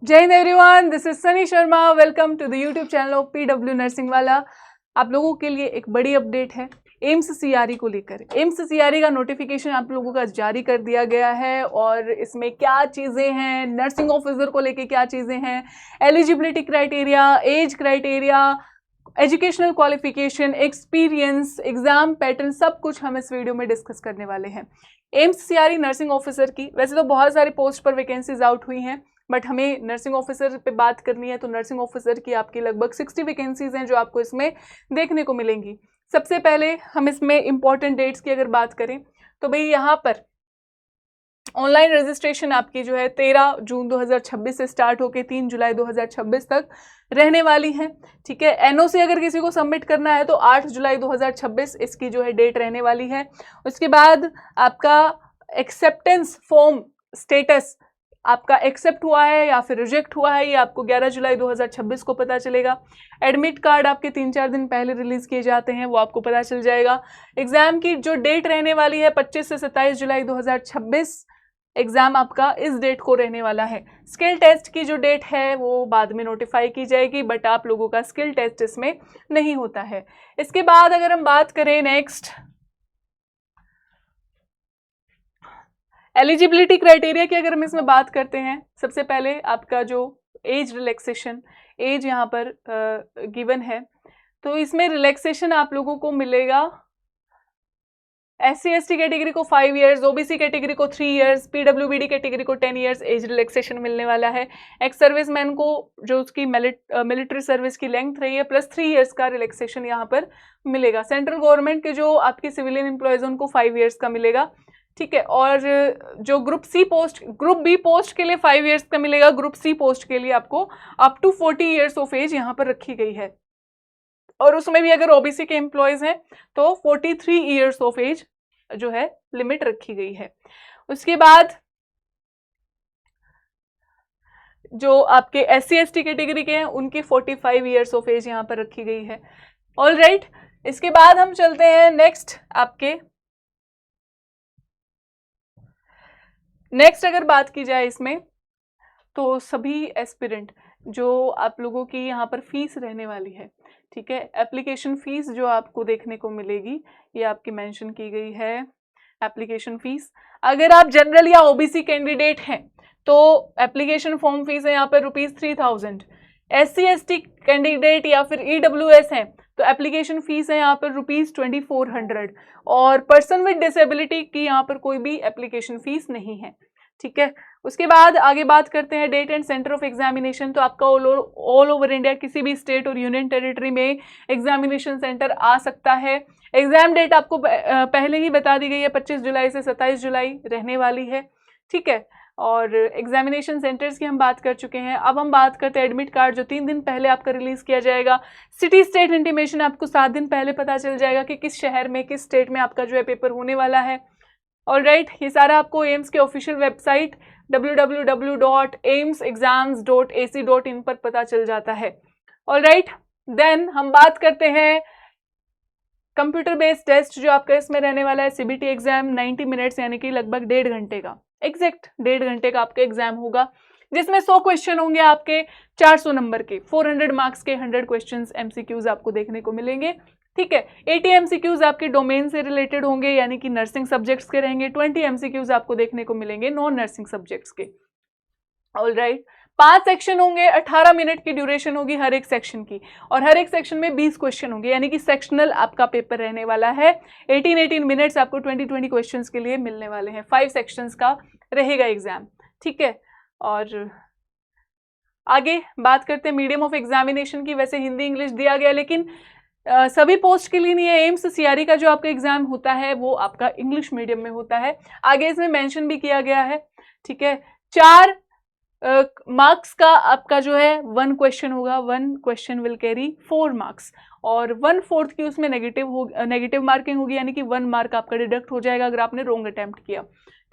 जय Hind everyone, this is Sunny Sharma. Welcome to the YouTube channel of PW nursing Wala. आप लोगों के लिए एक बड़ी अपडेट है एम्स CRE को लेकर। एम्स CRE का नोटिफिकेशन आप लोगों का जारी कर दिया गया है और इसमें क्या चीज़ें हैं, नर्सिंग ऑफिसर को लेकर क्या चीज़ें हैं, eligibility criteria, age criteria, educational qualification, experience, exam pattern, सब कुछ हम इस वीडियो में डिस्कस करने वाले हैं। एम्स CRE नर्सिंग ऑफिसर की वैसे तो बहुत सारी पोस्ट पर वैकेंसीज आउट हुई हैं, बट हमें नर्सिंग ऑफिसर पे बात करनी है तो नर्सिंग ऑफिसर की आपकी लगभग 60 वैकेंसीज हैं जो आपको इसमें देखने को मिलेंगी। सबसे पहले हम इसमें इंपॉर्टेंट डेट्स की अगर बात करें तो भाई यहाँ पर ऑनलाइन रजिस्ट्रेशन आपकी जो है 13 जून 2026 से स्टार्ट होकर 3 जुलाई 2026 तक रहने वाली है। ठीक है, NOC अगर किसी को सबमिट करना है तो 8 जुलाई 2026 इसकी जो है डेट रहने वाली है। उसके बाद आपका एक्सेप्टेंस फॉर्म स्टेटस आपका एक्सेप्ट हुआ है या फिर रिजेक्ट हुआ है, ये आपको 11 जुलाई 2026 को पता चलेगा। एडमिट कार्ड आपके 3-4 दिन पहले रिलीज किए जाते हैं, वो आपको पता चल जाएगा। एग्जाम की जो डेट रहने वाली है 25 से 27 जुलाई 2026 एग्जाम आपका इस डेट को रहने वाला है। स्किल टेस्ट की जो डेट है वो बाद में नोटिफाई की जाएगी, बट आप लोगों का स्किल टेस्ट इसमें नहीं होता है। इसके बाद अगर हम बात करें नेक्स्ट एलिजिबिलिटी क्राइटेरिया की, अगर हम इसमें बात करते हैं, सबसे पहले आपका जो एज रिलैक्सेशन, एज यहाँ पर गिवन है, तो इसमें रिलैक्सेशन आप लोगों को मिलेगा। SC/ST कैटेगरी को 5 इयर्स, OBC कैटेगरी को 3 इयर्स, PWBD कैटेगरी को 10 इयर्स एज रिलैक्सेशन मिलने वाला है। एक्स सर्विसमैन को जो उसकी मिलिट्री सर्विस की लेंथ रही है प्लस 3 इयर्स का रिलैक्सेशन यहाँ पर मिलेगा। सेंट्रल गवर्नमेंट के जो आपकी सिविलियन एम्प्लॉयज उनको 5 इयर्स का मिलेगा। ठीक है, और जो ग्रुप बी पोस्ट के लिए 5 इयर्स का मिलेगा। ग्रुप C पोस्ट के लिए आपको up to 40 years of age यहाँ पर रखी गई है, और उसमें भी अगर OBC के एम्प्लॉयज हैं तो 43 इयर्स ऑफ एज जो है लिमिट रखी गई है। उसके बाद जो आपके SC/ST कैटेगरी के हैं उनकी 45 इयर्स ऑफ एज यहाँ पर रखी गई है। ऑल राइट, इसके बाद हम चलते हैं नेक्स्ट अगर बात की जाए इसमें तो सभी एस्पिरेंट जो आप लोगों की यहाँ पर फीस रहने वाली है, ठीक है, एप्लीकेशन फीस जो आपको देखने को मिलेगी ये आपकी मेंशन की गई है। एप्लीकेशन फीस अगर आप जनरल या OBC कैंडिडेट हैं तो एप्लीकेशन फॉर्म फीस है यहाँ पर ₹3000। SC/ST कैंडिडेट या फिर EWS हैं तो एप्लीकेशन फीस है यहाँ पर ₹2400, और पर्सन विद डिसेबिलिटी की यहाँ पर कोई भी एप्लीकेशन फीस नहीं है। ठीक है, उसके बाद आगे बात करते हैं date and centre of examination. तो आपका ऑल ओवर इंडिया किसी भी स्टेट और यूनियन टेरिटरी में एग्जामिनेशन सेंटर आ सकता है। एग्जाम डेट आपको पहले ही बता दी गई है, 25 जुलाई से 27 जुलाई रहने वाली है। ठीक है, और एग्जामिनेशन सेंटर्स की हम बात कर चुके हैं। अब हम बात करते हैं एडमिट कार्ड जो 3 दिन पहले आपका रिलीज किया जाएगा। सिटी स्टेट इंटीमेशन आपको 7 दिन पहले पता चल जाएगा कि किस शहर में किस स्टेट में आपका जो है पेपर होने वाला है। ऑल राइट, ये सारा आपको एम्स के ऑफिशियल वेबसाइट www.aimsexams.ac.in पर पता चल जाता है। ऑल राइट, देन हम बात करते हैं कंप्यूटर बेस्ड टेस्ट जो आपका इसमें रहने वाला है। CBT एग्जाम 90 मिनट्स यानी कि लगभग 1.5 घंटे का, एग्जैक्ट 1.5 घंटे का आपका एग्जाम होगा, जिसमें 100 क्वेश्चन होंगे आपके 400 नंबर के, 400 मार्क्स के 100 क्वेश्चंस MCQs आपको देखने को मिलेंगे। ठीक है, 80 MCQs आपके डोमेन से रिलेटेड होंगे यानी कि नर्सिंग सब्जेक्ट्स के रहेंगे। 20 MCQs आपको देखने को मिलेंगे नॉन नर्सिंग सब्जेक्ट्स के। ऑल राइट, 5 सेक्शन होंगे, 18 मिनट की ड्यूरेशन होगी हर एक सेक्शन की, और हर एक सेक्शन में 20 क्वेश्चन होंगे यानी कि सेक्शनल आपका पेपर रहने वाला है। 18 मिनट्स आपको 20 क्वेश्चंस के लिए मिलने वाले हैं। 5 सेक्शंस का रहेगा एग्जाम। ठीक है, और आगे बात करते हैं मीडियम ऑफ एग्जामिनेशन की। वैसे हिंदी इंग्लिश दिया गया, लेकिन सभी पोस्ट के लिए नहीं है। एम्स CRE का जो आपका एग्जाम होता है वो आपका इंग्लिश मीडियम में होता है, आगे इसमें मेंशन भी किया गया है। ठीक है, 4 मार्क्स का आपका जो है 1 क्वेश्चन होगा, 1 क्वेश्चन विल कैरी 4 मार्क्स, और 1/4 की उसमें नेगेटिव मार्किंग होगी यानी कि 1 मार्क आपका डिडक्ट हो जाएगा अगर आपने रॉन्ग अटेम्प्ट किया।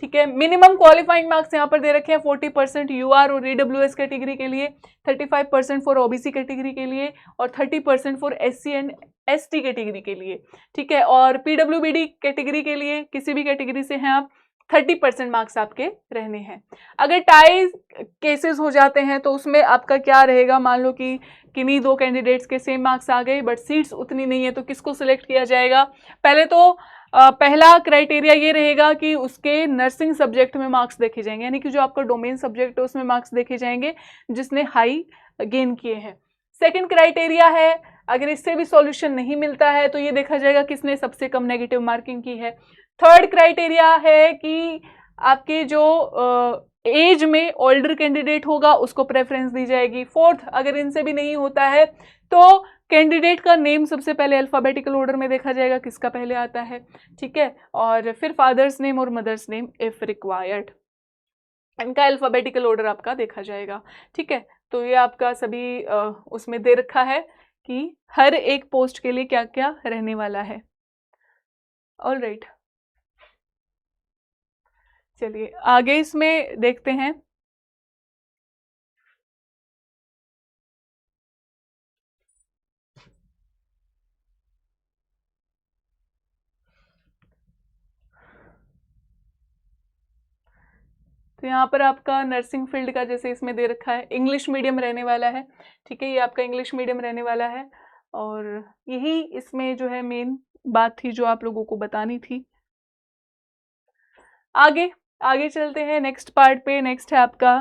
ठीक है, मिनिमम क्वालिफाइंग मार्क्स यहाँ पर दे रखे हैं 40% UR और EWS कैटेगरी के लिए, 35% फॉर OBC कैटेगरी के लिए, और 30% for SC and ST category के लिए। ठीक है, और PWBD कैटेगरी के लिए किसी भी कैटेगरी से हैं आप 30% मार्क्स आपके रहने हैं। अगर टाई केसेस हो जाते हैं तो उसमें आपका क्या रहेगा, मान लो कि किन्हीं दो कैंडिडेट्स के सेम मार्क्स आ गए बट सीट्स उतनी नहीं है, तो किसको सिलेक्ट किया जाएगा? पहले तो पहला क्राइटेरिया ये रहेगा कि उसके नर्सिंग सब्जेक्ट में मार्क्स देखे जाएंगे, यानी कि जो आपका डोमेन सब्जेक्ट है उसमें मार्क्स देखे जाएंगे जिसने हाई गेन किए हैं। सेकंड क्राइटेरिया है, अगर इससे भी सॉल्यूशन नहीं मिलता है तो ये देखा जाएगा किसने सबसे कम नेगेटिव मार्किंग की है। थर्ड क्राइटेरिया है कि आपके जो एज में ओल्डर कैंडिडेट होगा उसको प्रेफरेंस दी जाएगी। फोर्थ, अगर इनसे भी नहीं होता है तो कैंडिडेट का नेम सबसे पहले अल्फाबेटिकल ऑर्डर में देखा जाएगा किसका पहले आता है, ठीक है, और फिर फादर्स नेम और मदर्स नेम इफ रिक्वायर्ड, इनका अल्फाबेटिकल ऑर्डर आपका देखा जाएगा, ठीक है। तो ये आपका सभी उसमें दे रखा है कि हर एक पोस्ट के लिए क्या क्या रहने वाला है। ऑल राइट, चलिए आगे इसमें देखते हैं। तो यहाँ पर आपका नर्सिंग फील्ड का जैसे इसमें दे रखा है इंग्लिश मीडियम रहने वाला है, ठीक है, ये आपका इंग्लिश मीडियम रहने वाला है। और यही इसमें जो है मेन बात थी जो आप लोगों को बतानी थी। आगे आगे चलते हैं नेक्स्ट पार्ट पे। नेक्स्ट है आपका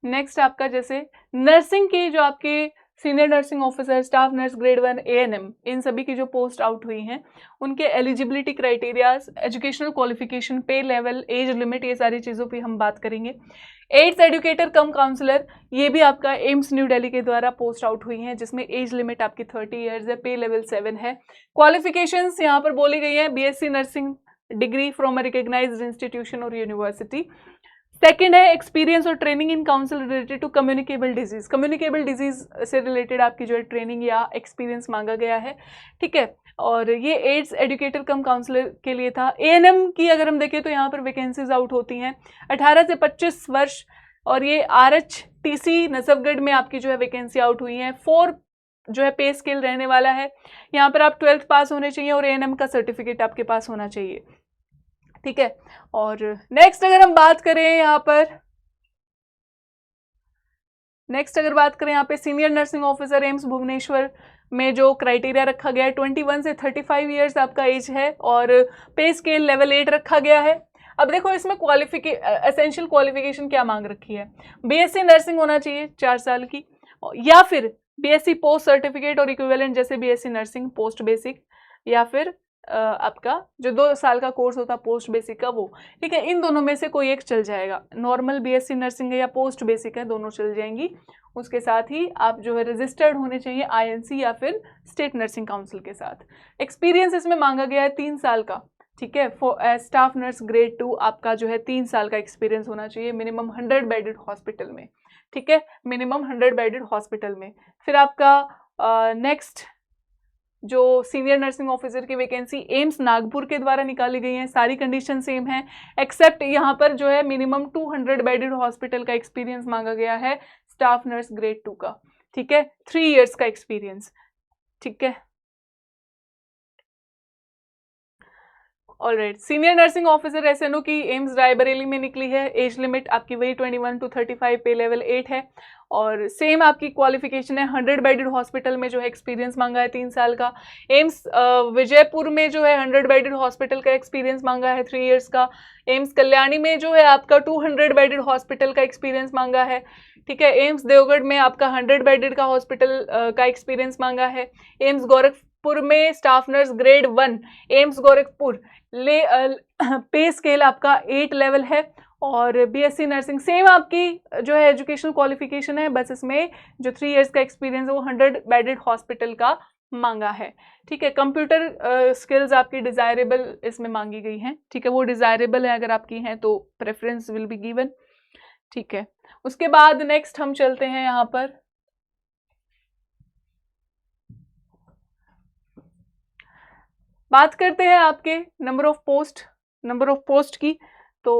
नेक्स्ट आपका जैसे नर्सिंग की जो आपके senior nursing officer, staff nurse grade 1 ANM, इन सभी की जो पोस्ट आउट हुई हैं उनके eligibility criterias, educational qualification, pay level, age limit, ये सारी चीज़ों पे हम बात करेंगे। एड्स एडुकेटर कम काउंसलर, ये भी आपका एम्स न्यू दिल्ली के द्वारा पोस्ट आउट हुई हैं जिसमें एज लिमिट आपकी 30 ईयर्स है, पे लेवल 7 है। क्वालिफिकेशंस यहाँ पर बोली गई है BSc nursing degree from a recognised institution और यूनिवर्सिटी। सेकेंड है एक्सपीरियंस और training in council related to communicable disease, communicable disease से रिलेटेड आपकी जो है ट्रेनिंग या एक्सपीरियंस मांगा गया है, ठीक है। और ये एड्स एजुकेटर कम काउंसलर के लिए था। एएनएम की अगर हम देखें तो यहाँ पर वैकेंसीज आउट होती हैं 18 से 25 वर्ष, और ये आरएचटीसी नजफगढ़ में आपकी जो है वैकेंसी आउट हुई है। 4 जो है पे स्केल रहने वाला है। यहाँ पर आप 12th पास होने चाहिए और एएनएम का सर्टिफिकेट आपके पास होना चाहिए, ठीक है। और नेक्स्ट अगर हम बात करें यहाँ पर, नेक्स्ट अगर बात करें यहाँ पे senior nursing officer AIIMS Bhubaneswar में जो क्राइटेरिया रखा गया है 21 से 35 ईयर्स आपका एज है और पे स्केल लेवल 8 रखा गया है। अब देखो इसमें एसेंशियल क्वालिफिकेशन क्या मांग रखी है, बीएससी नर्सिंग होना चाहिए 4 साल की, या फिर बीएससी पोस्ट सर्टिफिकेट और इक्विवेलेंट जैसे बीएससी नर्सिंग पोस्ट बेसिक, या फिर आपका जो 2 साल का कोर्स होता है पोस्ट बेसिक का वो, ठीक है। इन दोनों में से कोई एक चल जाएगा, नॉर्मल बीएससी नर्सिंग है या पोस्ट बेसिक है, दोनों चल जाएंगी। उसके साथ ही आप जो है रजिस्टर्ड होने चाहिए आईएनसी या फिर स्टेट नर्सिंग काउंसिल के साथ। एक्सपीरियंस इसमें मांगा गया है 3 साल का, ठीक है। फॉर स्टाफ नर्स ग्रेड 2 आपका जो है 3 साल का एक्सपीरियंस होना चाहिए मिनिमम 100 बेडेड हॉस्पिटल में, ठीक है, मिनिमम 100 बेडेड हॉस्पिटल में। फिर आपका नेक्स्ट जो सीनियर नर्सिंग ऑफिसर की वैकेंसी एम्स नागपुर के द्वारा निकाली गई है, सारी कंडीशन सेम है एक्सेप्ट यहाँ पर जो है मिनिमम 200 बेडेड हॉस्पिटल का एक्सपीरियंस मांगा गया है स्टाफ नर्स ग्रेड 2 का, ठीक है, 3 इयर्स का एक्सपीरियंस, ठीक है। Alright, senior nursing officer SNO की एम्स रायबरेली में निकली है, एज लिमिट आपकी वही 21 to 35, पे लेवल 8 है और सेम आपकी क्वालिफिकेशन है 100 बेडेड हॉस्पिटल में जो है एक्सपीरियंस मांगा है 3 साल का। एम्स विजयपुर में जो है 100 बेडेड हॉस्पिटल का एक्सपीरियंस मांगा है 3 इयर्स का। एम्स कल्याणी में जो है आपका 200 बेडेड हॉस्पिटल का एक्सपीरियंस मांगा है, ठीक है। एम्स देवगढ़ में आपका 100 बेडेड का हॉस्पिटल का एक्सपीरियंस मांगा है। एम्स गोरखपुर में staff nurse grade 1, AIIMS Gorakhpur ले पे स्केल आपका 8 लेवल है और बीएससी नर्सिंग सेम आपकी जो है एजुकेशनल क्वालिफिकेशन है, बस इसमें जो 3 इयर्स का एक्सपीरियंस है वो 100 बेडेड हॉस्पिटल का मांगा है, ठीक है। कंप्यूटर स्किल्स आपकी डिजायरेबल इसमें मांगी गई हैं, ठीक है, वो डिजायरेबल है, अगर आपकी हैं तो प्रेफरेंस विल बी गिवन, ठीक है। उसके बाद नेक्स्ट हम चलते हैं यहाँ पर बात करते हैं आपके नंबर ऑफ पोस्ट की। तो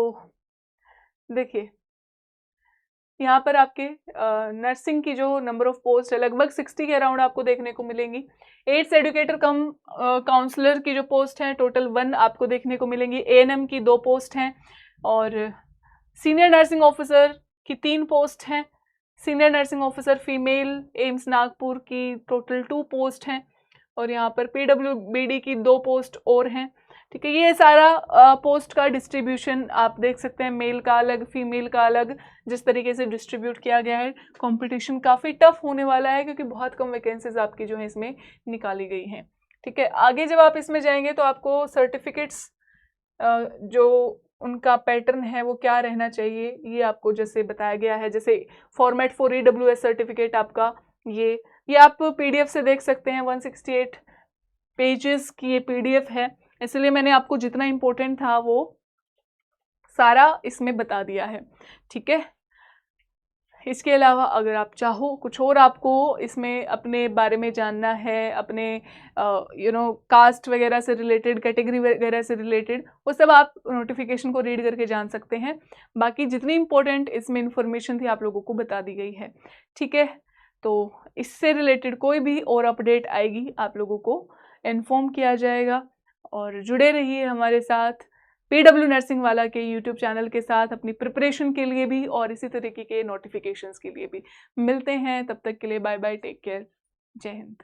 देखिए यहाँ पर आपके नर्सिंग की जो नंबर ऑफ पोस्ट है लगभग 60 के अराउंड आपको देखने को मिलेंगी। एड्स एडुकेटर कम काउंसलर की जो पोस्ट है टोटल 1 आपको देखने को मिलेंगी। एएनएम की 2 पोस्ट हैं और सीनियर नर्सिंग ऑफिसर की 3 पोस्ट हैं। Senior nursing officer female AIIMS Nagpur की टोटल 2 पोस्ट हैं और यहाँ पर पीडब्ल्यूबीडी की 2 पोस्ट और हैं। ठीक है, ये सारा पोस्ट का डिस्ट्रीब्यूशन आप देख सकते हैं, मेल का अलग फीमेल का अलग, जिस तरीके से डिस्ट्रीब्यूट किया गया है। कंपटीशन काफ़ी टफ होने वाला है क्योंकि बहुत कम वैकेंसीज आपकी जो है इसमें निकाली गई हैं। ठीक है, आगे जब आप इसमें जाएंगे तो आपको सर्टिफिकेट्स जो उनका पैटर्न है वो क्या रहना चाहिए ये आपको जैसे बताया गया है। जैसे फॉर्मेट फॉर EWS सर्टिफिकेट आपका ये आप PDF से देख सकते हैं। 168 पेजेस की ये PDF है, इसलिए मैंने आपको जितना इम्पोर्टेंट था वो सारा इसमें बता दिया है। ठीक है, इसके अलावा अगर आप चाहो कुछ और आपको इसमें अपने बारे में जानना है, अपने कास्ट वगैरह से रिलेटेड, कैटेगरी वगैरह से रिलेटेड, वो सब आप नोटिफिकेशन को रीड करके जान सकते हैं। बाकी जितनी इम्पोर्टेंट इसमें इंफॉर्मेशन थी आप लोगों को बता दी गई है। ठीक है, तो इससे रिलेटेड कोई भी और अपडेट आएगी आप लोगों को इन्फॉर्म किया जाएगा। और जुड़े रहिए हमारे साथ PW नर्सिंग वाला के YouTube चैनल के साथ अपनी प्रिपरेशन के लिए भी और इसी तरीके के नोटिफिकेशंस के लिए भी। मिलते हैं, तब तक के लिए बाय बाय, टेक केयर, जय हिंद।